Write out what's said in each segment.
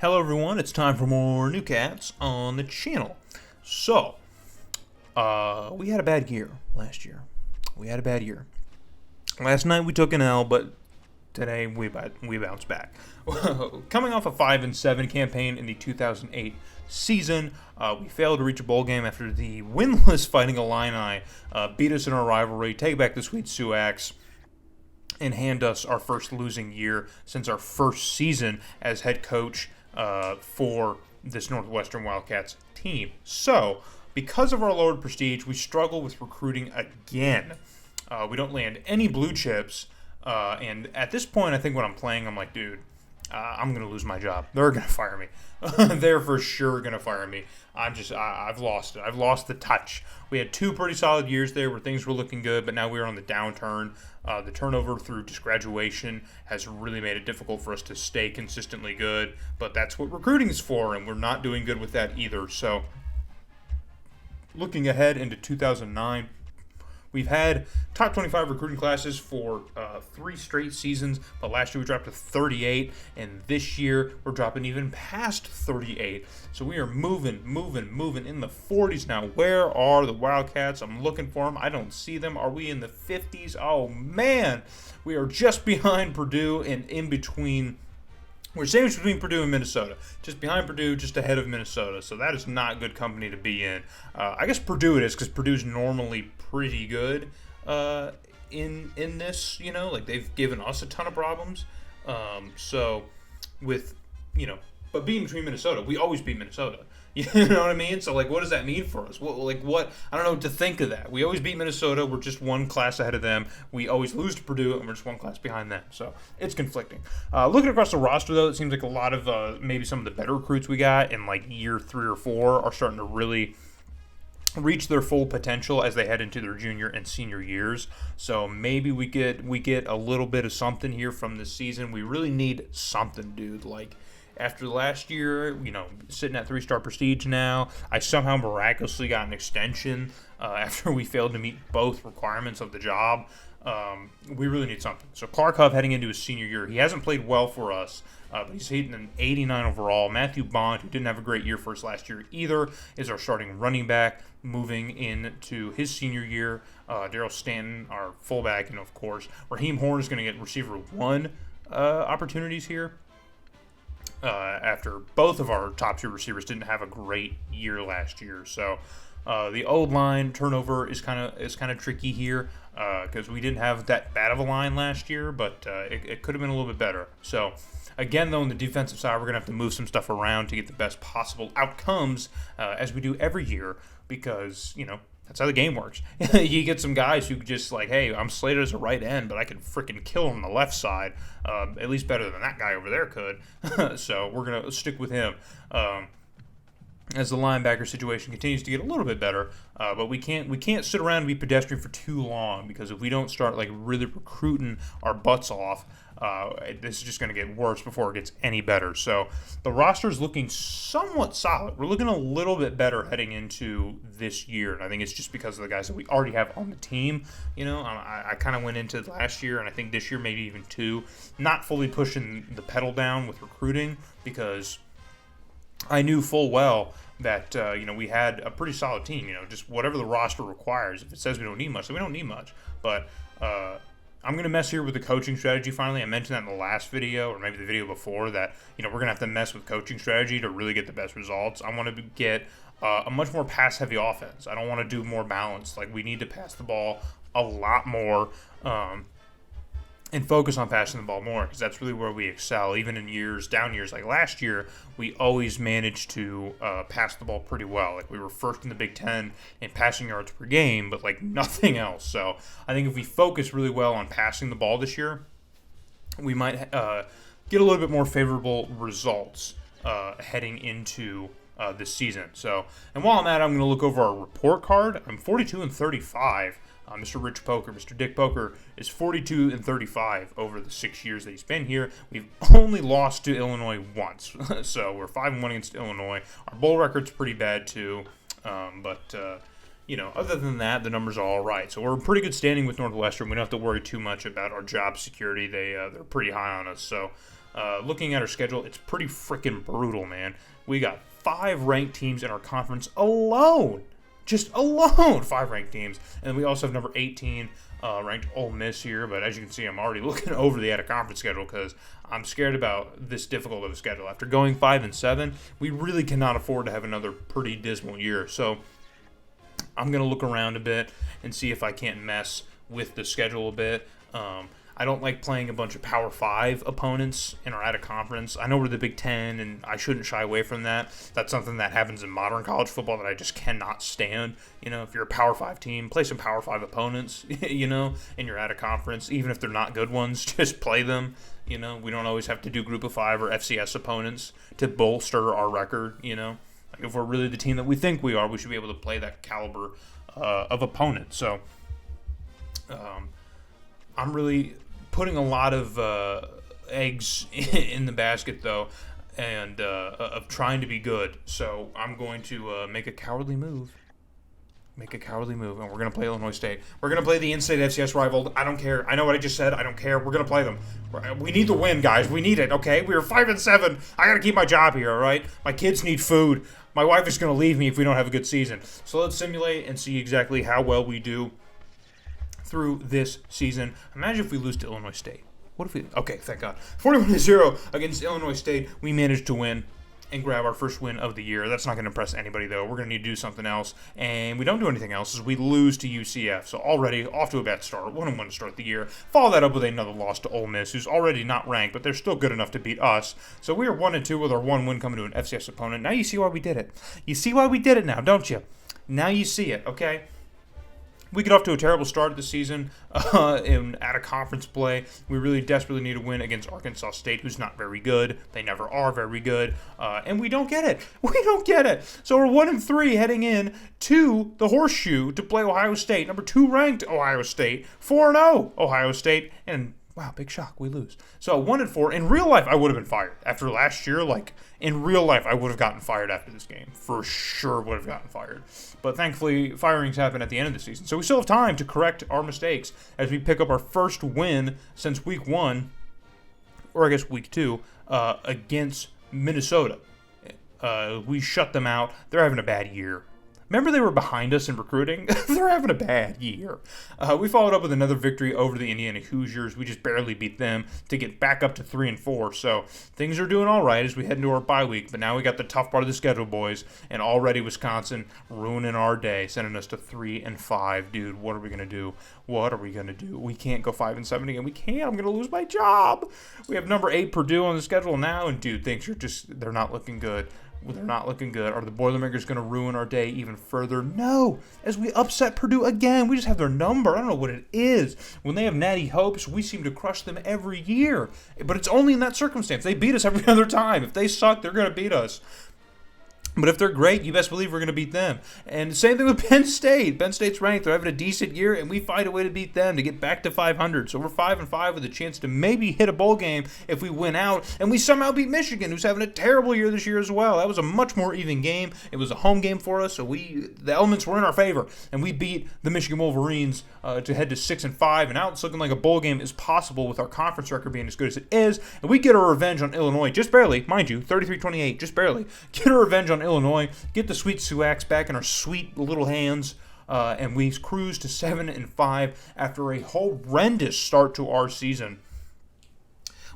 Hello everyone, it's time for more New Cats on the channel. So, we had a bad year last year. Last night we took an L, but today we bounced back. Coming off a 5-7 campaign in the 2008 season, we failed to reach a bowl game after the winless Fighting Illini beat us in our rivalry, take back the Sweet Suacs, and hand us our first losing year since our first season as head coach for this Northwestern Wildcats team. So, because of our lowered prestige, we struggle with recruiting again. We don't land any blue chips, and at this point, I think when I'm playing, I'm like, dude, I'm going to lose my job. They're going to fire me. They're for sure going to fire me. I've lost it. I've lost the touch. We had 2 pretty solid years there where things were looking good, but now we're on the downturn. The turnover through just graduation has really made it difficult for us to stay consistently good, but that's what recruiting is for, and we're not doing good with that either. So, looking ahead into 2009, we've had top 25 recruiting classes for 3 straight seasons, but last year we dropped to 38, and this year we're dropping even past 38. So we are moving in the 40s now. Where are the Wildcats? I'm looking for them. I don't see them. Are we in the 50s? Oh, man. We are just behind Purdue and in between. We're sandwiched between Purdue and Minnesota. Just behind Purdue, just ahead of Minnesota. So that is not good company to be in. I guess Purdue it is, because Purdue's normally pretty good in this, like they've given us a ton of problems. So with, but being between Minnesota, we always beat Minnesota. You know what I mean? So, what does that mean for us? What? I don't know what to think of that. We always beat Minnesota. We're just 1 class ahead of them. We always lose to Purdue, and we're just 1 class behind them. So, it's conflicting. Looking across the roster, though, it seems like a lot of maybe some of the better recruits we got in, year 3 or 4 are starting to really reach their full potential as they head into their junior and senior years. So, maybe we get a little bit of something here from this season. We really need something, dude. After last year, sitting at 3-star prestige now, I somehow miraculously got an extension after we failed to meet both requirements of the job. We really need something. So Clark Huff heading into his senior year, he hasn't played well for us, but he's hitting an 89 overall. Matthew Bond, who didn't have a great year for us last year either, is our starting running back moving into his senior year. Daryl Stanton, our fullback, and of course, Raheem Horn is going to get receiver 1 opportunities here. After both of our top 2 receivers didn't have a great year last year. So the old line turnover is kind of tricky here because we didn't have that bad of a line last year, but it could have been a little bit better. So again, though, on the defensive side, we're going to have to move some stuff around to get the best possible outcomes as we do every year because, that's how the game works. You get some guys who just hey, I'm slated as a right end, but I can freaking kill him on the left side, at least better than that guy over there could. So we're going to stick with him. As the linebacker situation continues to get a little bit better, but we can't sit around and be pedestrian for too long because if we don't start really recruiting our butts off, this is just going to get worse before it gets any better. So the roster is looking somewhat solid. We're looking a little bit better heading into this year, and I think it's just because of the guys that we already have on the team. I kind of went into last year, and I think this year maybe even 2, not fully pushing the pedal down with recruiting because I knew full well that, we had a pretty solid team, just whatever the roster requires. If it says we don't need much, then we don't need much. But I'm going to mess here with the coaching strategy finally. I mentioned that in the last video or maybe the video before that, we're going to have to mess with coaching strategy to really get the best results. I want to get a much more pass-heavy offense. I don't want to do more balance. We need to pass the ball a lot more and focus on passing the ball more because that's really where we excel. Even in down years like last year, we always managed to pass the ball pretty well. We were first in the Big Ten in passing yards per game, but nothing else. So I think if we focus really well on passing the ball this year, we might get a little bit more favorable results heading into this season. So, and while I'm at it, I'm going to look over our report card. I'm 42-35. Mr. Rich Poker, Mr. Dick Poker, is 42-35 over the 6 years that he's been here. We've only lost to Illinois once, so we're 5-1 against Illinois. Our bowl record's pretty bad too, but other than that, the numbers are all right. So we're in pretty good standing with Northwestern. We don't have to worry too much about our job security. They're pretty high on us. So Looking at our schedule, it's pretty freaking brutal, man. We got 5 ranked teams in our conference alone. Just alone, 5 ranked teams. And we also have number 18 ranked Ole Miss here. But as you can see, I'm already looking over the out-of-conference schedule because I'm scared about this difficult of a schedule. After going 5-7, we really cannot afford to have another pretty dismal year. So I'm going to look around a bit and see if I can't mess with the schedule a bit. I don't like playing a bunch of Power 5 opponents in our out-of-conference. I know we're the Big Ten, and I shouldn't shy away from that. That's something that happens in modern college football that I just cannot stand. If you're a Power 5 team, play some Power 5 opponents, in your out-of-conference. Even if they're not good ones, just play them. We don't always have to do Group of 5 or FCS opponents to bolster our record, Like if we're really the team that we think we are, we should be able to play that caliber of opponent. So I'm really putting a lot of eggs in the basket, though, and of trying to be good. So I'm going to make a cowardly move. And we're going to play Illinois State. We're going to play the in-state FCS rival. I don't care. I know what I just said. I don't care. We're going to play them. We need to win, guys. We need it, okay? We were 5-7. I got to keep my job here, all right? My kids need food. My wife is going to leave me if we don't have a good season. So let's simulate and see exactly how well we do through this season. Imagine if we lose to Illinois State. What if we... Okay, thank God. 41-0 against Illinois State. We managed to win and grab our first win of the year. That's not going to impress anybody, though. We're going to need to do something else. And we don't do anything else as we lose to UCF. So already off to a bad start. 1-1 to start the year. Follow that up with another loss to Ole Miss, who's already not ranked, but they're still good enough to beat us. So we are 1-2 with our 1 win coming to an FCS opponent. Now you see why we did it. You see why we did it now, don't you? Now you see it, okay? We get off to a terrible start of the season in out-of-conference play. We really desperately need a win against Arkansas State, who's not very good. They never are very good, and we don't get it. So we're 1-3 heading in to the Horseshoe to play Ohio State, number 2 ranked Ohio State, 4-0 Ohio State, and wow, big shock, we lose. So 1-4. In real life, I would have been fired after last year. In real life, I would have gotten fired after this game. For sure would have gotten fired. But thankfully, firings happen at the end of the season. So we still have time to correct our mistakes as we pick up our first win since week 1, or I guess week 2, against Minnesota. We shut them out. They're having a bad year. Remember they were behind us in recruiting? They're having a bad year. We followed up with another victory over the Indiana Hoosiers. We just barely beat them to get back up to 3-4. So things are doing all right as we head into our bye week. But now we got the tough part of the schedule, boys. And already Wisconsin ruining our day, sending us to 3-5. Dude, what are we going to do? We can't go 5-7 again. We can't. I'm going to lose my job. We have number 8 Purdue on the schedule now. And, dude, things are they're not looking good. They're not looking good. Are the Boilermakers going to ruin our day even further? No. As we upset Purdue again, we just have their number. I don't know what it is. When they have natty hopes, we seem to crush them every year. But it's only in that circumstance. They beat us every other time. If they suck, they're going to beat us. But if they're great, you best believe we're going to beat them. And same thing with Penn State. Penn State's ranked. They're having a decent year, and we find a way to beat them to get back to 500. So we're 5-5 with a chance to maybe hit a bowl game if we win out. And we somehow beat Michigan, who's having a terrible year this year as well. That was a much more even game. It was a home game for us, so the elements were in our favor. And we beat the Michigan Wolverines to head to 6-5. And now it's looking like a bowl game is possible with our conference record being as good as it is. And we get our revenge on Illinois, just barely, mind you, 33-28, just barely. Get our revenge on Illinois, get the sweet Suacs back in our sweet little hands, and we cruise to 7-5 after a horrendous start to our season.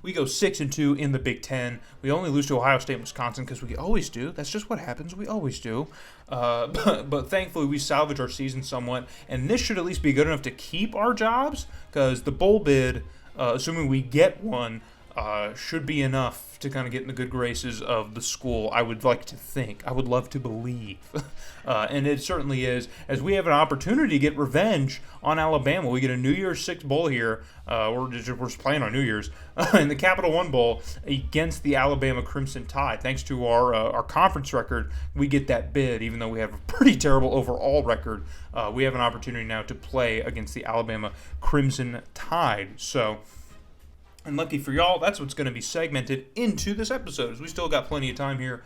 We go 6-2 in the Big Ten. We only lose to Ohio State and Wisconsin because we always do. That's just what happens. We always do. But thankfully, we salvage our season somewhat, and this should at least be good enough to keep our jobs because the bowl bid, assuming we get one, should be enough to kind of get in the good graces of the school, I would like to think. I would love to believe. And it certainly is, as we have an opportunity to get revenge on Alabama. We get a New Year's Six bowl here. We're just playing on New Year's in the Capital One Bowl against the Alabama Crimson Tide. Thanks to our conference record, we get that bid, even though we have a pretty terrible overall record. We have an opportunity now to play against the Alabama Crimson Tide. So... and lucky for y'all, that's what's going to be segmented into this episode, as we still got plenty of time here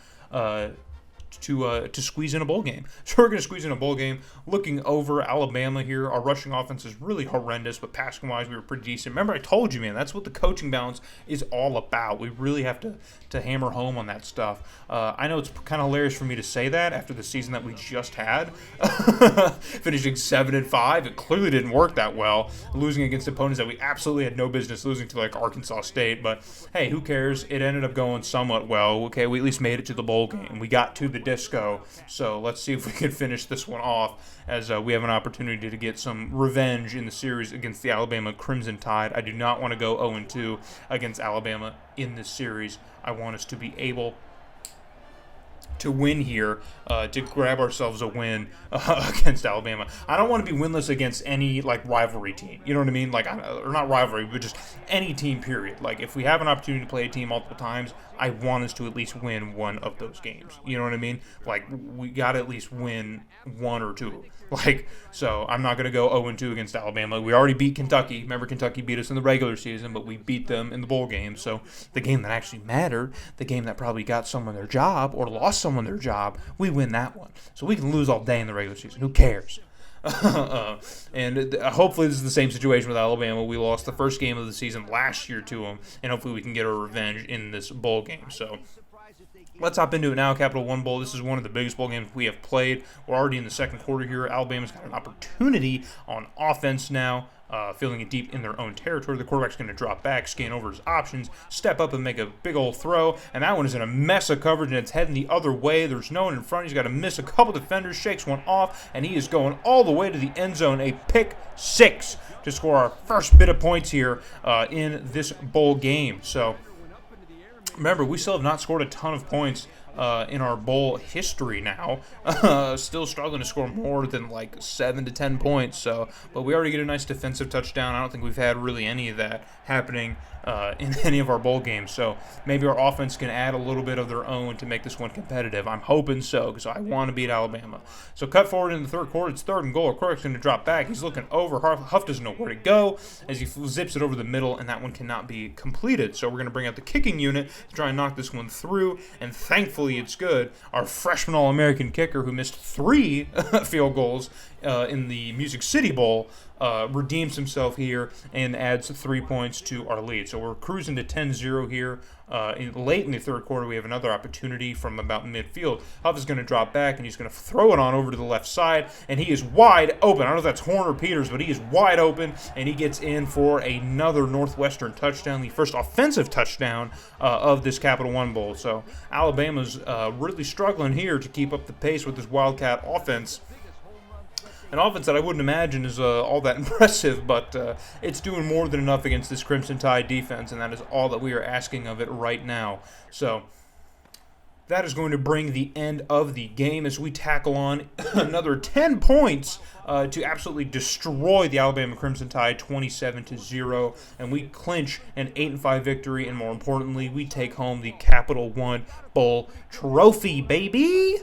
to squeeze in a bowl game. So we're going to squeeze in a bowl game. Looking over Alabama here, our rushing offense is really horrendous, but passing-wise, we were pretty decent. Remember, I told you, man, that's what the coaching balance is all about. We really have to hammer home on that stuff. I know it's kind of hilarious for me to say that after the season that we just had, finishing 7-5. It clearly didn't work that well, losing against opponents that we absolutely had no business losing to, like Arkansas State. But hey, who cares? It ended up going somewhat well. Okay, we at least made it to the bowl game. We got to the disco, so let's see if we can finish this one off as we have an opportunity to get some revenge in the series against the Alabama Crimson Tide. I do not want to go 0-2 against Alabama in this series. I want us to be able to win here, to grab ourselves a win against Alabama. I don't want to be winless against any, like, rivalry team. You know what I mean? Like, or not rivalry, but just any team, period. Like, if we have an opportunity to play a team multiple times, I want us to at least win one of those games. You know what I mean? Like, we got to at least win one or two. Like, so I'm not going to go 0-2 against Alabama. We already beat Kentucky. Remember, Kentucky beat us in the regular season, but we beat them in the bowl game. So the game that actually mattered, the game that probably got someone their job or lost someone their job, we win that one. So we can lose all day in the regular season. Who cares? And hopefully this is the same situation with Alabama. We lost the first game of the season last year to them, and hopefully we can get our revenge in this bowl game. So let's hop into it now. Capital One Bowl. This is one of the biggest bowl games we have played. We're already in the second quarter here. Alabama's got an opportunity on offense now, filling it deep in their own territory. The quarterback's going to drop back, scan over his options, step up and make a big old throw, and that one is in a mess of coverage, and it's heading the other way. There's no one in front. He's got to miss a couple defenders, shakes one off, and he is going all the way to the end zone. A pick six to score our first bit of points here in this bowl game. So remember, we still have not scored a ton of points in our bowl history now. Still struggling to score more than like 7 to 10 points. So, but we already get a nice defensive touchdown. I don't think we've had really any of that happening in any of our bowl games. So maybe our offense can add a little bit of their own to make this one competitive. I'm hoping so, because I want to beat Alabama. So cut forward in the third quarter. It's 3rd and goal. Our quarterback's going to drop back. He's looking over. Huff doesn't know where to go as he zips it over the middle, and that one cannot be completed. So we're going to bring out the kicking unit to try and knock this one through, and thankfully it's good. Our freshman All-American kicker, who missed 3 field goals in the Music City Bowl, redeems himself here and adds 3 points to our lead. So we're cruising to 10-0 here. Late in the third quarter, we have another opportunity from about midfield. Huff is going to drop back, and he's going to throw it on over to the left side, and he is wide open. I don't know if that's Horn or Peters, but he is wide open, and he gets in for another Northwestern touchdown, the first offensive touchdown of this Capital One Bowl. So Alabama's really struggling here to keep up the pace with this Wildcat offense. An offense that I wouldn't imagine is all that impressive, but it's doing more than enough against this Crimson Tide defense, and that is all that we are asking of it right now. So that is going to bring the end of the game as we tackle on another 10 points to absolutely destroy the Alabama Crimson Tide 27-0, and we clinch an 8-5 victory, and more importantly, we take home the Capital One Bowl trophy, baby!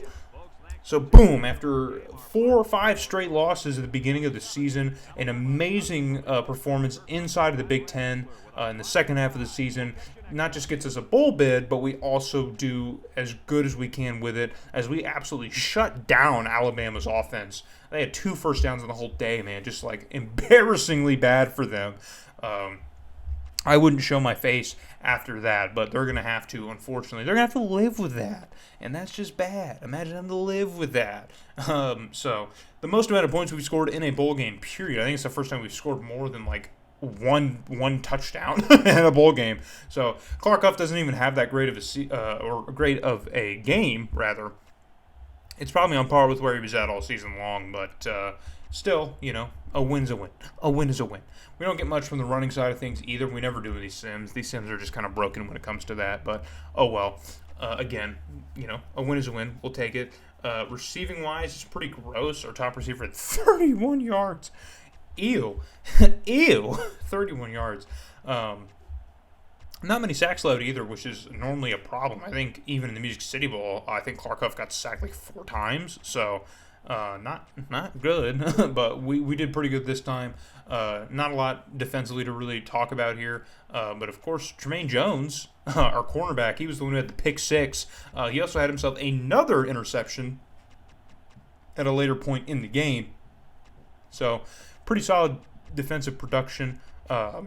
So, boom, after 4 or 5 straight losses at the beginning of the season, an amazing performance inside of the Big Ten in the second half of the season not just gets us a bowl bid, but we also do as good as we can with it as we absolutely shut down Alabama's offense. They had 2 first downs in the whole day, man, just like embarrassingly bad for them. I wouldn't show my face after that, but they're going to have to, unfortunately. They're going to have to live with that, and that's just bad. Imagine having to live with that. So the most amount of points we've scored in a bowl game, period. I think it's the first time we've scored more than, like, one touchdown in a bowl game. So Clark Huff doesn't even have that great of a game, rather. It's probably on par with where he was at all season long, but still, you know, a win's a win. A win is a win. We don't get much from the running side of things either. We never do in these sims. These sims are just kind of broken when it comes to that, but oh well. Again, you know, a win is a win. We'll take it. Receiving-wise, it's pretty gross. Our top receiver at 31 yards. Ew. Ew. 31 yards. Not many sacks allowed either, which is normally a problem. I think even in the Music City Bowl, I think Clark Huff got sacked like 4 times. So Not good, but we did pretty good this time. Not a lot defensively to really talk about here, but of course Tremaine Jones, our cornerback, he was the one who had the pick six. He also had himself another interception at a later point in the game. So pretty solid defensive production, at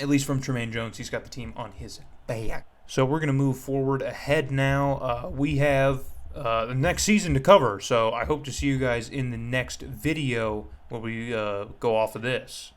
least from Tremaine Jones. He's got the team on his back. So we're going to move forward ahead now. We have the next season to cover, so I hope to see you guys in the next video where we go off of this.